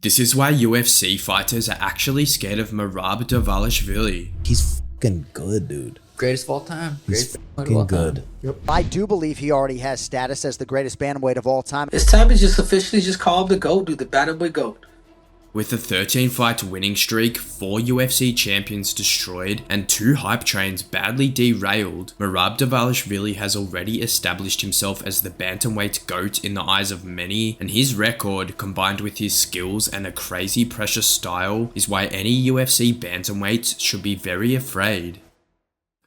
This is why UFC fighters are actually scared of Merab Dvalishvili. He's fucking good, dude. Greatest of all time. He's fucking good. Yep. I do believe he already has status as the greatest bantamweight of all time. It's time to just officially just call him the GOAT, dude, the bantamweight GOAT. With a 13-fight winning streak, 4 UFC champions destroyed, and 2 hype trains badly derailed, Merab Dvalishvili has already established himself as the bantamweight GOAT in the eyes of many, and his record, combined with his skills and a crazy pressure style, is why any UFC bantamweight should be very afraid.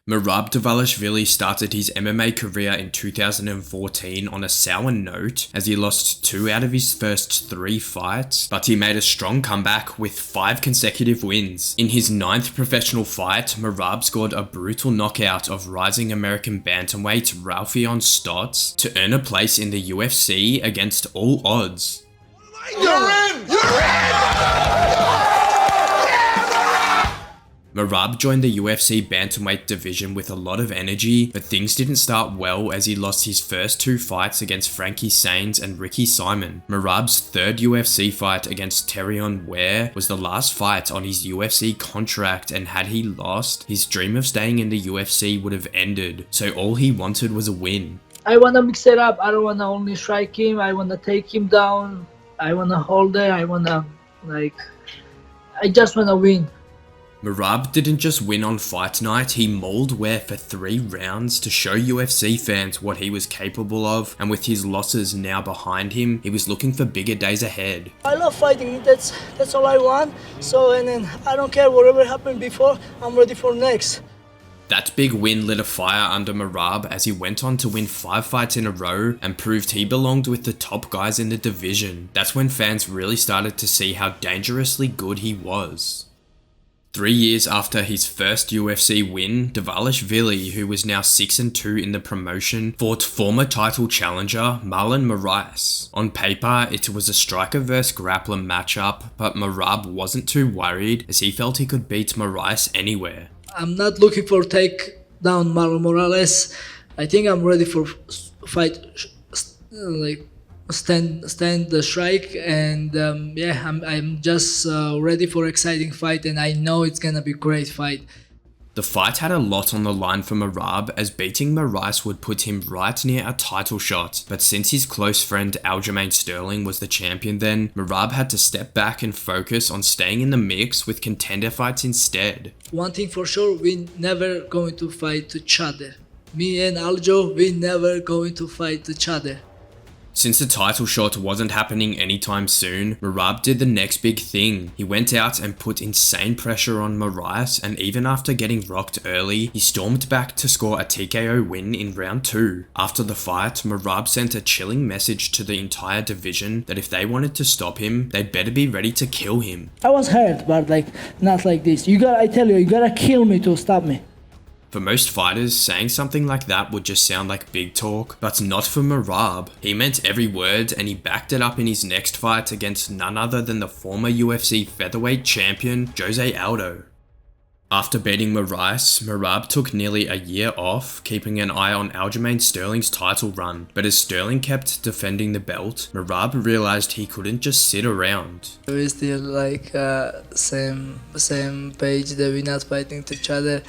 Merab Dvalishvili started his MMA career in 2014 on a sour note as he lost 2 out of his first 3 fights, but he made a strong comeback with 5 consecutive wins. In his 9th professional fight, Merab scored a brutal knockout of rising American bantamweight Raufeon Stots to earn a place in the UFC against all odds. You're in! You're in! Merab joined the UFC bantamweight division with a lot of energy, but things didn't start well as he lost his first 2 fights against Frankie Saenz and Ricky Simon. Merab's 3rd UFC fight against Petr Yan was the last fight on his UFC contract, and had he lost, his dream of staying in the UFC would have ended, so all he wanted was a win. I want to mix it up. I don't want to only strike him. I want to take him down. I want to hold it. I want to, I just want to win. Merab didn't just win on fight night, he mauled Ware for 3 rounds to show UFC fans what he was capable of, and with his losses now behind him, he was looking for bigger days ahead. I love fighting, that's all I want, so and then I don't care whatever happened before, I'm ready for next. That big win lit a fire under Merab as he went on to win 5 fights in a row and proved he belonged with the top guys in the division. That's when fans really started to see how dangerously good he was. 3 years after his first UFC win, Dvalishvili, who was now 6-2 in the promotion, fought former title challenger Marlon Moraes. On paper, it was a striker vs grappler matchup, but Merab wasn't too worried as he felt he could beat Moraes anywhere. I'm not looking for take down Marlon Moraes. I think I'm ready for fight, stand the strike, and yeah, I'm just ready for exciting fight, and I know it's gonna be great fight. The fight had a lot on the line for Merab, as beating Moraes would put him right near a title shot, but since his close friend Aljamain Sterling was the champion then, Merab had to step back and focus on staying in the mix with contender fights instead. One thing for sure, we never going to fight each other. Me and Aljo, we never going to fight each other. Since the title shot wasn't happening anytime soon, Merab did the next big thing. He went out and put insane pressure on Moraes, and even after getting rocked early, he stormed back to score a TKO win in round 2. After the fight, Merab sent a chilling message to the entire division that if they wanted to stop him, they'd better be ready to kill him. I was hurt, but not like this. I tell you, you gotta kill me to stop me. For most fighters, saying something like that would just sound like big talk, but not for Merab. He meant every word, and he backed it up in his next fight against none other than the former UFC featherweight champion, Jose Aldo. After beating Moraes, Merab took nearly a year off, keeping an eye on Aljamain Sterling's title run, but as Sterling kept defending the belt, Merab realized he couldn't just sit around. We still same page that we're not fighting each other.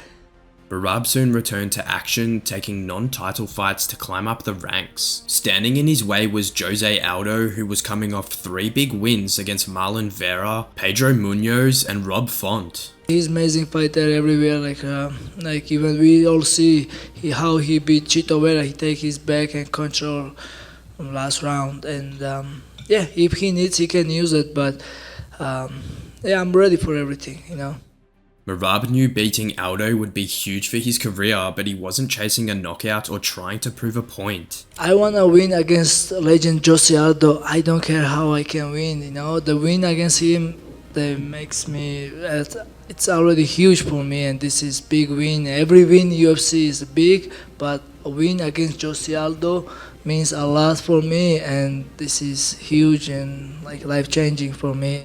Merab soon returned to action, taking non-title fights to climb up the ranks. Standing in his way was Jose Aldo, who was coming off 3 big wins against Marlon Vera, Pedro Munoz, and Rob Font. He's amazing fighter everywhere, even we all see how he beat Chito Vera. He take his back and control from last round, and yeah, if he needs, he can use it, but yeah, I'm ready for everything, Merab knew beating Aldo would be huge for his career, but he wasn't chasing a knockout or trying to prove a point. I want to win against legend Jose Aldo. I don't care how I can win, The win against him, that makes me, it's already huge for me, and this is big win. Every win UFC is big, but a win against Jose Aldo means a lot for me, and this is huge and life-changing for me.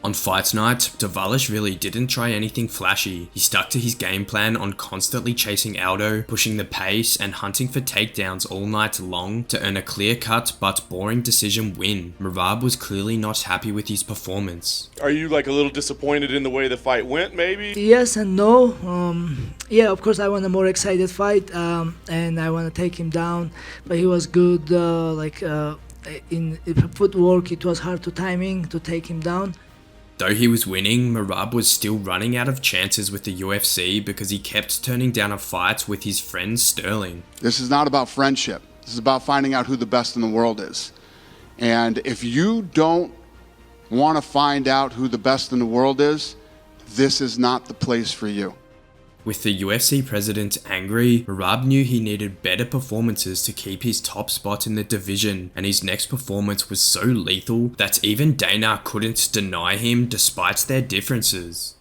On fight night, Dvalishvili didn't try anything flashy. He stuck to his game plan on constantly chasing Aldo, pushing the pace, and hunting for takedowns all night long to earn a clear-cut but boring decision win. Merab was clearly not happy with his performance. Are you like a little disappointed in the way the fight went, maybe? Yes and no. Yeah, of course I want a more excited fight, and I want to take him down, but he was good. In footwork, it was hard to timing to take him down. Though he was winning, Merab was still running out of chances with the UFC because he kept turning down a fight with his friend Sterling. This is not about friendship. This is about finding out who the best in the world is. And if you don't want to find out who the best in the world is, this is not the place for you. With the UFC president angry, Merab knew he needed better performances to keep his top spot in the division, and his next performance was so lethal that even Dana couldn't deny him despite their differences.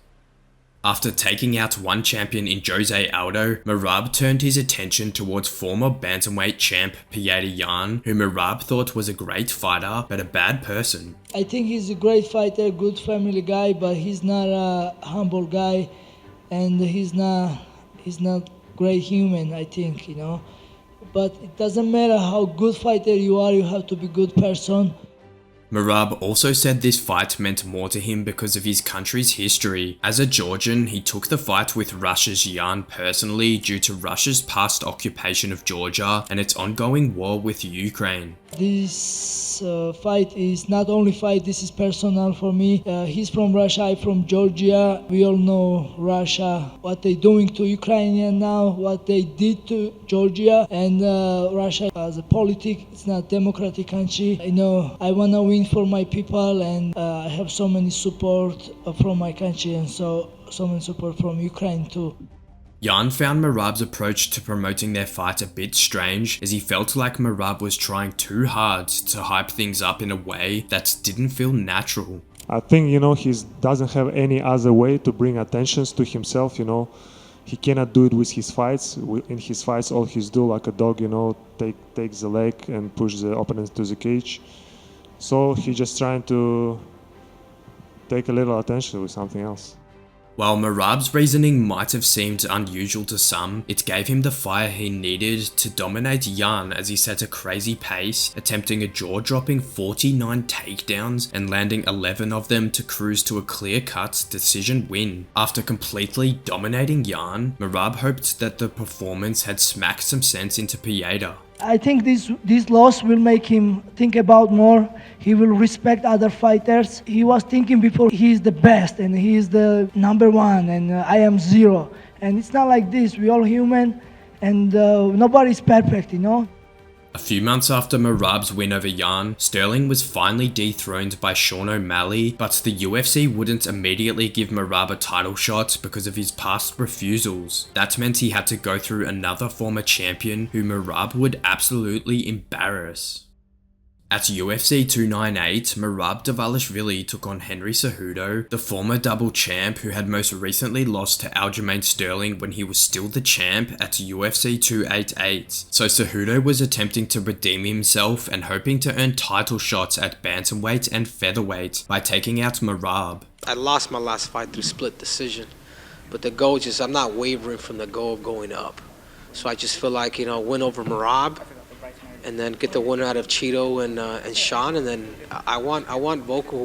After taking out one champion in Jose Aldo, Merab turned his attention towards former bantamweight champ Petr Yan, who Merab thought was a great fighter but a bad person. I think he's a great fighter, good family guy, but he's not a humble guy. And he's not great human, I think, you know. But it doesn't matter how good fighter you are, you have to be good person. Merab also said this fight meant more to him because of his country's history. As a Georgian, he took the fight with Russia's Yan personally due to Russia's past occupation of Georgia and its ongoing war with Ukraine. This fight is not only fight, this is personal for me. He's from Russia, I'm from Georgia. We all know Russia, what they're doing to Ukrainian now, what they did to Georgia. And Russia as a politic, it's not democratic country. I know I want to win for my people, and I have so many support from my country, and so many support from Ukraine too. Yan found Merab's approach to promoting their fight a bit strange, as he felt like Merab was trying too hard to hype things up in a way that didn't feel natural. I think, he doesn't have any other way to bring attention to himself, He cannot do it with his fights. In his fights, all he's do like a dog, takes the leg and push the opponent to the cage. So he's just trying to take a little attention with something else. While Merab's reasoning might have seemed unusual to some, it gave him the fire he needed to dominate Yan as he set a crazy pace, attempting a jaw-dropping 49 takedowns and landing 11 of them to cruise to a clear-cut decision win. After completely dominating Yan, Merab hoped that the performance had smacked some sense into Petr. I think this loss will make him think about more. He will respect other fighters. He was thinking before he is the best and he is the number one and I am zero. And it's not like this. We're all human and nobody's perfect, A few months after Merab's win over Yan, Sterling was finally dethroned by Sean O'Malley, but the UFC wouldn't immediately give Merab a title shot because of his past refusals. That meant he had to go through another former champion who Merab would absolutely embarrass. At UFC 298, Merab Dvalishvili took on Henry Cejudo, the former double champ who had most recently lost to Aljamain Sterling when he was still the champ at UFC 288. So Cejudo was attempting to redeem himself and hoping to earn title shots at bantamweight and featherweight by taking out Merab. I lost my last fight through split decision, but the goal is I'm not wavering from the goal of going up. So I just feel like, win over Merab, and then get the winner out of Cheeto and Sean, and then I want Vocal,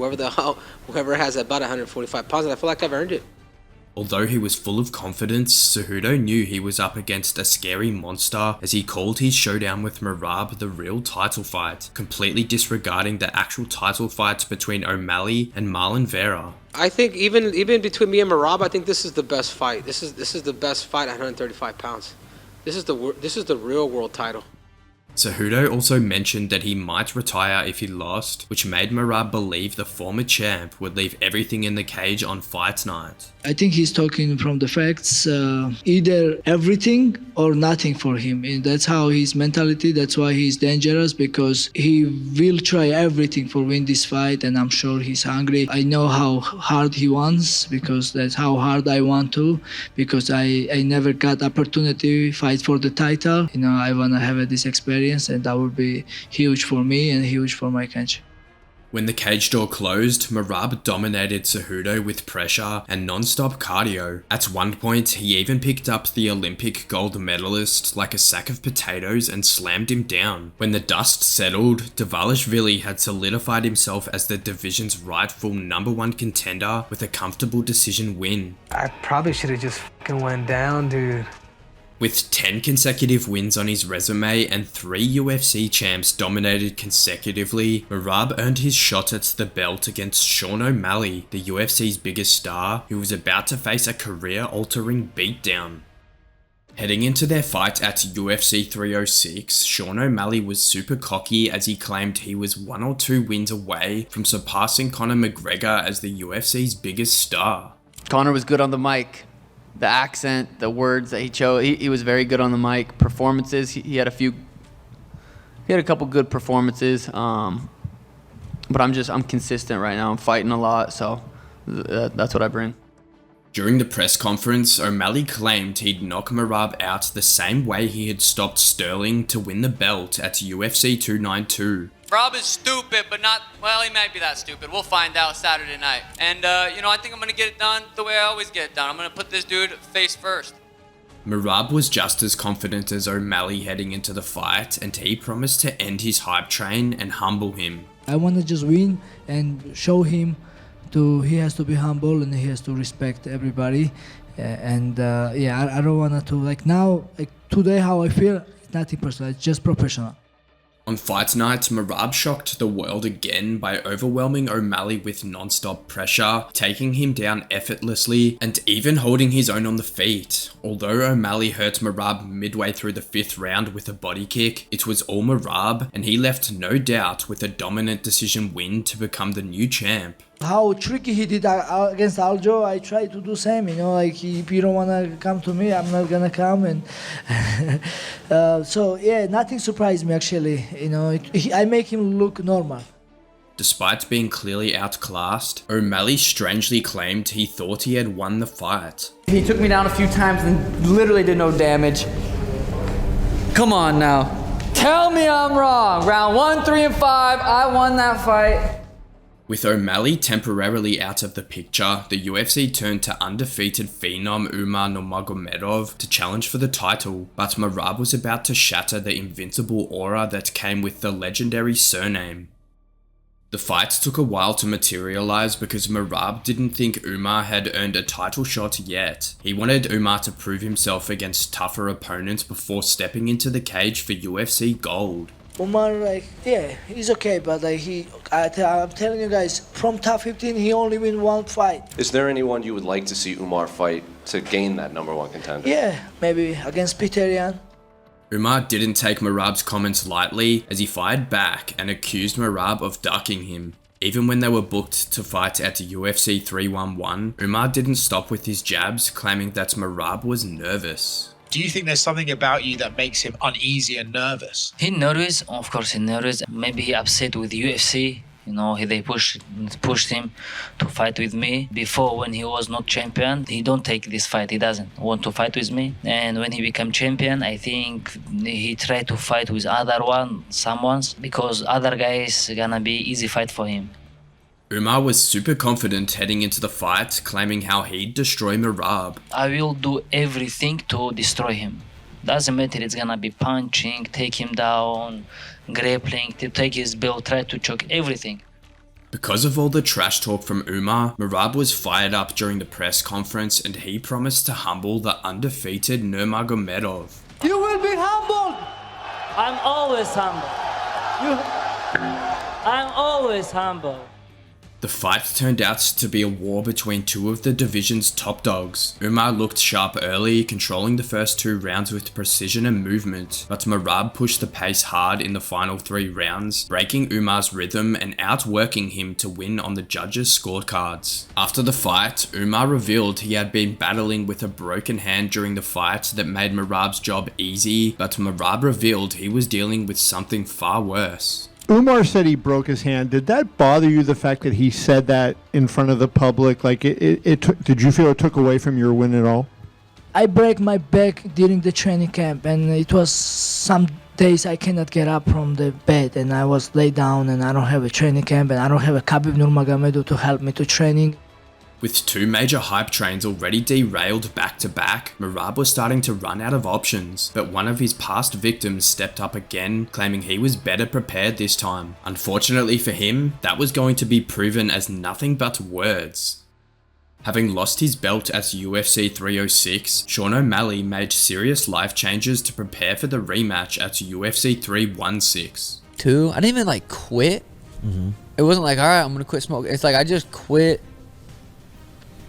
whoever has about 145 pounds, and I feel like I've earned it. Although he was full of confidence, Cejudo knew he was up against a scary monster as he called his showdown with Merab the real title fight, completely disregarding the actual title fight between O'Malley and Marlon Vera. I think even between me and Merab, I think this is the best fight. This is the best fight at 135 pounds. This is the real world title. Cejudo also mentioned that he might retire if he lost, which made Merab believe the former champ would leave everything in the cage on fight night. I think he's talking from the facts, either everything or nothing for him. And that's how his mentality, that's why he's dangerous, because he will try everything for win this fight, and I'm sure he's hungry. I know how hard he wants, because that's how hard I want to, because I never got opportunity to fight for the title. I want to have this experience, and that would be huge for me and huge for my country. When the cage door closed, Merab dominated Cejudo with pressure and non-stop cardio. At one point, he even picked up the Olympic gold medalist like a sack of potatoes and slammed him down. When the dust settled, Dvalishvili had solidified himself as the division's rightful #1 contender with a comfortable decision win. I probably should have just fucking went down, dude. With 10 consecutive wins on his resume and 3 UFC champs dominated consecutively, Merab earned his shot at the belt against Sean O'Malley, the UFC's biggest star, who was about to face a career-altering beatdown. Heading into their fight at UFC 306, Sean O'Malley was super cocky as he claimed he was 1 or 2 wins away from surpassing Conor McGregor as the UFC's biggest star. Conor was good on the mic. The accent, the words that he chose, he was very good on the mic. Performances, he had a couple good performances. But I'm consistent right now. I'm fighting a lot, so that's what I bring. During the press conference, O'Malley claimed he'd knock Merab out the same way he had stopped Sterling to win the belt at UFC 292. Rob is stupid, but not, well, he might be that stupid. We'll find out Saturday night. And, I think I'm going to get it done the way I always get it done. I'm going to put this dude face first. Merab was just as confident as O'Malley heading into the fight, and he promised to end his hype train and humble him. I want to just win and show him he has to be humble and he has to respect everybody. I don't want to, today how I feel, it's nothing personal, it's just professional. On fight night, Merab shocked the world again by overwhelming O'Malley with non-stop pressure, taking him down effortlessly, and even holding his own on the feet. Although O'Malley hurt Merab midway through the 5th round with a body kick, it was all Merab, and he left no doubt with a dominant decision win to become the new champ. How tricky he did against Aldo, I try to do same, if you don't want to come to me, I'm not going to come. And nothing surprised me actually, I make him look normal. Despite being clearly outclassed, O'Malley strangely claimed he thought he had won the fight. He took me down a few times and literally did no damage. Come on now. Tell me I'm wrong. Round 1, 3, and 5, I won that fight. With O'Malley temporarily out of the picture, the UFC turned to undefeated phenom Umar Nurmagomedov to challenge for the title, but Merab was about to shatter the invincible aura that came with the legendary surname. The fight took a while to materialize because Merab didn't think Umar had earned a title shot yet. He wanted Umar to prove himself against tougher opponents before stepping into the cage for UFC gold. Umar, he's okay, but I'm telling you guys, from top 15, he only win 1 fight. Is there anyone you would like to see Umar fight to gain that #1 contender? Yeah, maybe against Petr Yan. Umar didn't take Merab's comments lightly as he fired back and accused Merab of ducking him. Even when they were booked to fight at UFC 311, Umar didn't stop with his jabs, claiming that Merab was nervous. Do you think there's something about you that makes him uneasy and nervous? He nervous, of course he's nervous. Maybe he upset with UFC. They pushed him to fight with me. Before, when he was not champion, he don't take this fight. He doesn't want to fight with me. And when he became champion, I think he tried to fight with someone's, because other guys gonna be easy fight for him. Umar was super confident heading into the fight, claiming how he'd destroy Merab. I will do everything to destroy him. Doesn't matter, it's gonna be punching, take him down, grappling, to take his belt, try to choke, everything. Because of all the trash talk from Umar, Merab was fired up during the press conference and he promised to humble the undefeated Nurmagomedov. You will be humbled! I'm always humble. I'm always humble. The fight turned out to be a war between 2 of the division's top dogs. Umar looked sharp early, controlling the first 2 rounds with precision and movement, but Merab pushed the pace hard in the final 3 rounds, breaking Umar's rhythm and outworking him to win on the judges' scorecards. After the fight, Umar revealed he had been battling with a broken hand during the fight that made Merab's job easy, but Merab revealed he was dealing with something far worse. Umar said he broke his hand. Did that bother you, the fact that he said that in front of the public? Did you feel it took away from your win at all? I break my back during the training camp, and it was some days I cannot get up from the bed, and I was laid down, and I don't have a training camp, and I don't have a Khabib Nurmagomedov to help me to training. With two major hype trains already derailed back to back, Merab was starting to run out of options, but one of his past victims stepped up again, claiming he was better prepared this time. Unfortunately for him, that was going to be proven as nothing but words. Having lost his belt at UFC 306, Sean O'Malley made serious life changes to prepare for the rematch at UFC 316. I didn't even quit. It wasn't like, all right, I'm gonna quit smoking. It's like I just quit.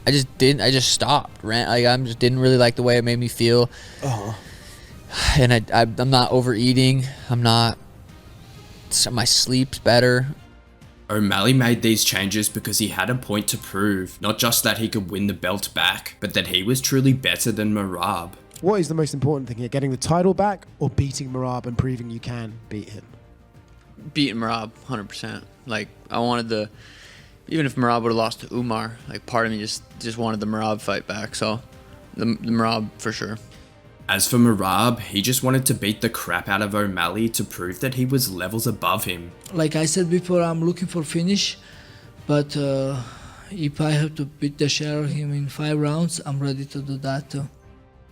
I just stopped. I just didn't really like the way it made me feel. And I'm not overeating. My sleep's better. O'Malley made these changes because he had a point to prove, not just that he could win the belt back, but that he was truly better than Merab. What is the most important thing here, getting the title back or beating Merab and proving you can beat him? Beating Merab, 100%. I wanted even if Merab would have lost to Umar, part of me just wanted the Merab fight back. So the Merab for sure. As for Merab, he just wanted to beat the crap out of O'Malley to prove that he was levels above him. Like I said before, I'm looking for finish, but if I have to beat the shit out of him in 5 rounds, I'm ready to do that too.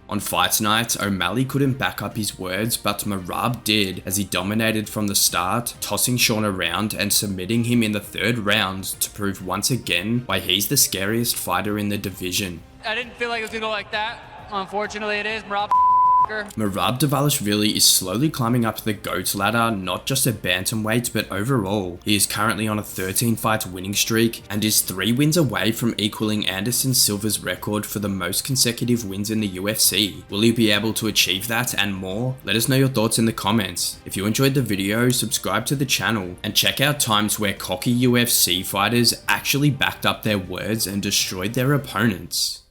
On fight night, O'Malley couldn't back up his words, but Merab did, as he dominated from the start, tossing Sean around and submitting him in the 3rd round to prove once again why he's the scariest fighter in the division. I didn't feel like it was gonna go like that. Unfortunately, it is. Merab Dvalishvili is slowly climbing up the GOAT ladder, not just at bantamweight, but overall. He is currently on a 13-fight winning streak and is 3 wins away from equaling Anderson Silva's record for the most consecutive wins in the UFC. Will he be able to achieve that and more? Let us know your thoughts in the comments. If you enjoyed the video, subscribe to the channel and check out times where cocky UFC fighters actually backed up their words and destroyed their opponents.